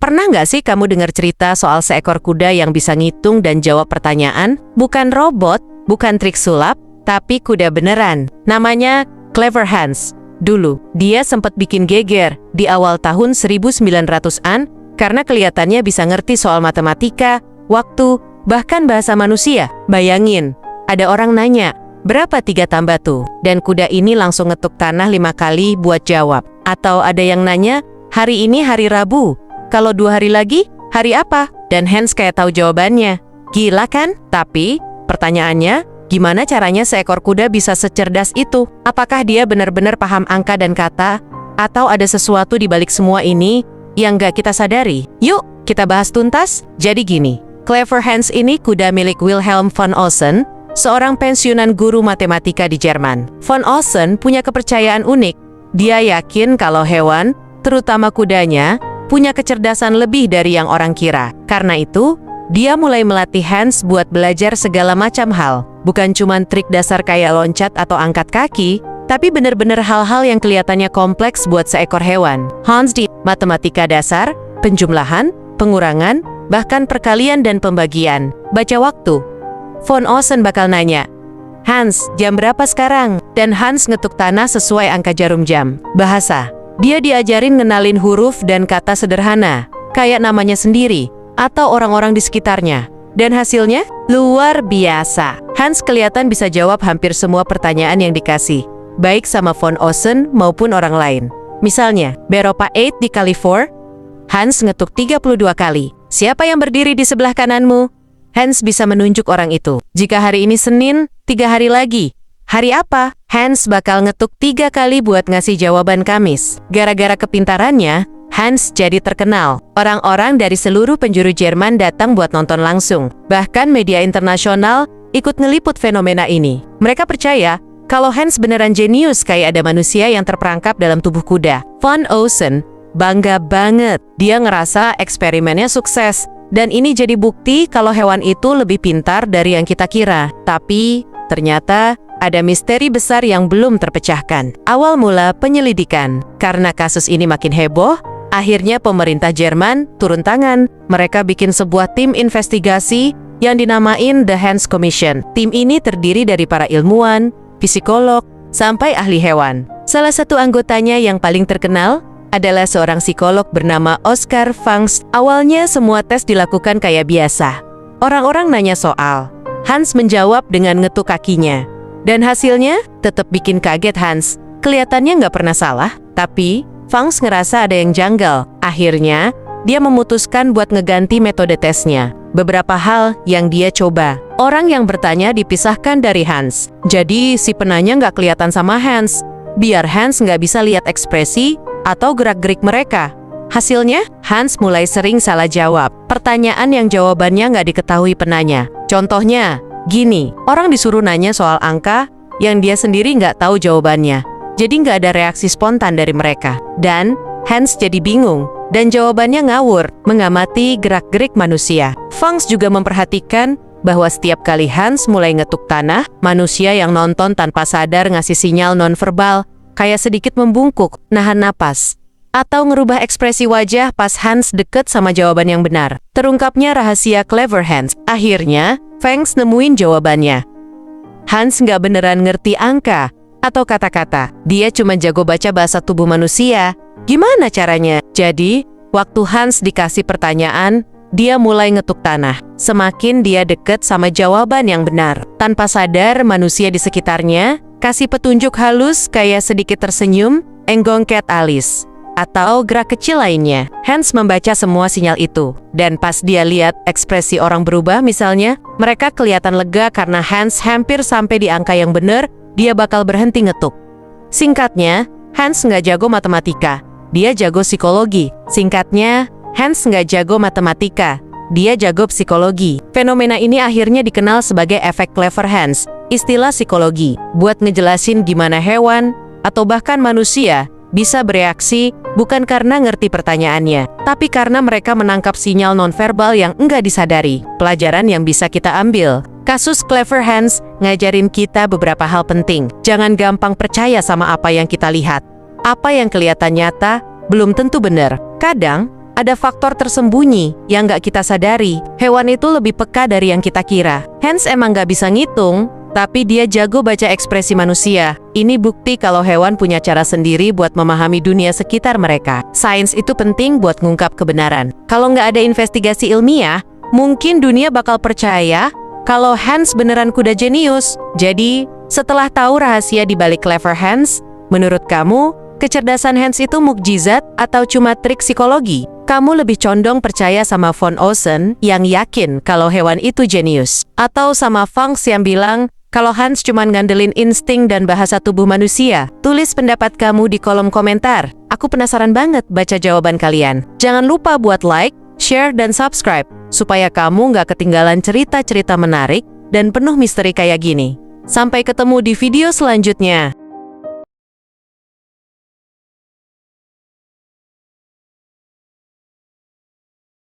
Pernah nggak sih kamu dengar cerita soal seekor kuda yang bisa ngitung dan jawab pertanyaan? Bukan robot, bukan trik sulap, tapi kuda beneran. Namanya Clever Hans. Dulu, dia sempat bikin geger di awal tahun 1900-an karena kelihatannya bisa ngerti soal matematika, waktu, bahkan bahasa manusia. Bayangin, ada orang nanya, berapa 3 tambah tuh? Dan kuda ini langsung ngetuk tanah 5 kali buat jawab. Atau ada yang nanya, hari ini hari Rabu. Kalau 2 hari lagi, hari apa? Dan Hans kayak tahu jawabannya. Gila kan? Tapi, pertanyaannya, gimana caranya seekor kuda bisa secerdas itu? Apakah dia benar-benar paham angka dan kata? Atau ada sesuatu di balik semua ini yang gak kita sadari? Yuk, kita bahas tuntas. Jadi gini, Clever Hans ini kuda milik Wilhelm von Osen, seorang pensiunan guru matematika di Jerman. Von Osen punya kepercayaan unik. Dia yakin kalau hewan, terutama kudanya, punya kecerdasan lebih dari yang orang kira. Karena itu, dia mulai melatih Hans buat belajar segala macam hal. Bukan cuma trik dasar kayak loncat atau angkat kaki, tapi benar-benar hal-hal yang kelihatannya kompleks buat seekor hewan. Hans di matematika dasar, penjumlahan, pengurangan, bahkan perkalian dan pembagian. Baca waktu. Von Osen bakal nanya, Hans, jam berapa sekarang? Dan Hans ngetuk tanah sesuai angka jarum jam. Bahasa. Dia diajarin ngenalin huruf dan kata sederhana, kayak namanya sendiri, atau orang-orang di sekitarnya. Dan hasilnya, luar biasa. Hans kelihatan bisa jawab hampir semua pertanyaan yang dikasih, baik sama Von Osen maupun orang lain. Misalnya, Beropa 8 dikali 4, Hans ngetuk 32 kali. Siapa yang berdiri di sebelah kananmu? Hans bisa menunjuk orang itu. Jika hari ini Senin, 3 hari lagi. Hari apa? Hans bakal ngetuk 3 kali buat ngasih jawaban Kamis. Gara-gara kepintarannya, Hans jadi terkenal. Orang-orang dari seluruh penjuru Jerman datang buat nonton langsung. Bahkan media internasional ikut ngeliput fenomena ini. Mereka percaya kalau Hans beneran jenius kayak ada manusia yang terperangkap dalam tubuh kuda. Von Osen bangga banget. Dia ngerasa eksperimennya sukses. Dan ini jadi bukti kalau hewan itu lebih pintar dari yang kita kira. Tapi, ternyata ada misteri besar yang belum terpecahkan. Awal mula penyelidikan. Karena kasus ini makin heboh, akhirnya pemerintah Jerman turun tangan. Mereka bikin sebuah tim investigasi yang dinamain The Hans Commission. Tim ini terdiri dari para ilmuwan, psikolog, sampai ahli hewan. Salah satu anggotanya yang paling terkenal adalah seorang psikolog bernama Oskar Fangst. Awalnya semua tes dilakukan kayak biasa. Orang-orang nanya soal. Hans menjawab dengan ngetuk kakinya. Dan hasilnya tetap bikin kaget Hans. Kelihatannya nggak pernah salah, tapi Fangst ngerasa ada yang janggal. Akhirnya, dia memutuskan buat ngeganti metode tesnya. Beberapa hal yang dia coba. Orang yang bertanya dipisahkan dari Hans. Jadi si penanya nggak kelihatan sama Hans. Biar Hans nggak bisa lihat ekspresi atau gerak-gerik mereka. Hasilnya, Hans mulai sering salah jawab. Pertanyaan yang jawabannya nggak diketahui penanya. Contohnya, gini, orang disuruh nanya soal angka yang dia sendiri nggak tahu jawabannya. Jadi nggak ada reaksi spontan dari mereka. Dan Hans jadi bingung dan jawabannya ngawur, mengamati gerak-gerik manusia. Fangst juga memperhatikan bahwa setiap kali Hans mulai ngetuk tanah, manusia yang nonton tanpa sadar ngasih sinyal nonverbal, kayak sedikit membungkuk, nahan napas, atau ngerubah ekspresi wajah pas Hans deket sama jawaban yang benar. Terungkapnya rahasia Clever Hans. Akhirnya, Fangst nemuin jawabannya. Hans nggak beneran ngerti angka atau kata-kata. Dia cuma jago baca bahasa tubuh manusia. Gimana caranya? Jadi, waktu Hans dikasih pertanyaan, dia mulai ngetuk tanah. Semakin dia deket sama jawaban yang benar. Tanpa sadar, manusia di sekitarnya kasih petunjuk halus kayak sedikit tersenyum, enggongket alis, atau gerak kecil lainnya. Hans membaca semua sinyal itu. Dan pas dia lihat ekspresi orang berubah misalnya, mereka kelihatan lega karena Hans hampir sampai di angka yang benar, dia bakal berhenti ngetuk. Singkatnya, Hans nggak jago matematika, dia jago psikologi. Singkatnya, Hans nggak jago matematika, dia jago psikologi. Fenomena ini akhirnya dikenal sebagai efek Clever Hans, istilah psikologi, buat ngejelasin gimana hewan, atau bahkan manusia, bisa bereaksi bukan karena ngerti pertanyaannya, tapi karena mereka menangkap sinyal nonverbal yang enggak disadari. Pelajaran yang bisa kita ambil. Kasus Clever Hans ngajarin kita beberapa hal penting. Jangan gampang percaya sama apa yang kita lihat. Apa yang kelihatan nyata, belum tentu benar. Kadang, ada faktor tersembunyi yang nggak kita sadari. Hewan itu lebih peka dari yang kita kira. Hans emang nggak bisa ngitung, tapi dia jago baca ekspresi manusia. Ini bukti kalau hewan punya cara sendiri buat memahami dunia sekitar mereka. Sains itu penting buat ngungkap kebenaran. Kalau nggak ada investigasi ilmiah, mungkin dunia bakal percaya kalau Hans beneran kuda jenius. Jadi, setelah tahu rahasia di balik Clever Hans, menurut kamu, kecerdasan Hans itu mukjizat atau cuma trik psikologi? Kamu lebih condong percaya sama von Osen yang yakin kalau hewan itu jenius? Atau sama Funks yang bilang kalau Hans cuma ngandelin insting dan bahasa tubuh manusia? Tulis pendapat kamu di kolom komentar. Aku penasaran banget baca jawaban kalian. Jangan lupa buat like, share, dan subscribe supaya kamu nggak ketinggalan cerita-cerita menarik dan penuh misteri kayak gini. Sampai ketemu di video selanjutnya.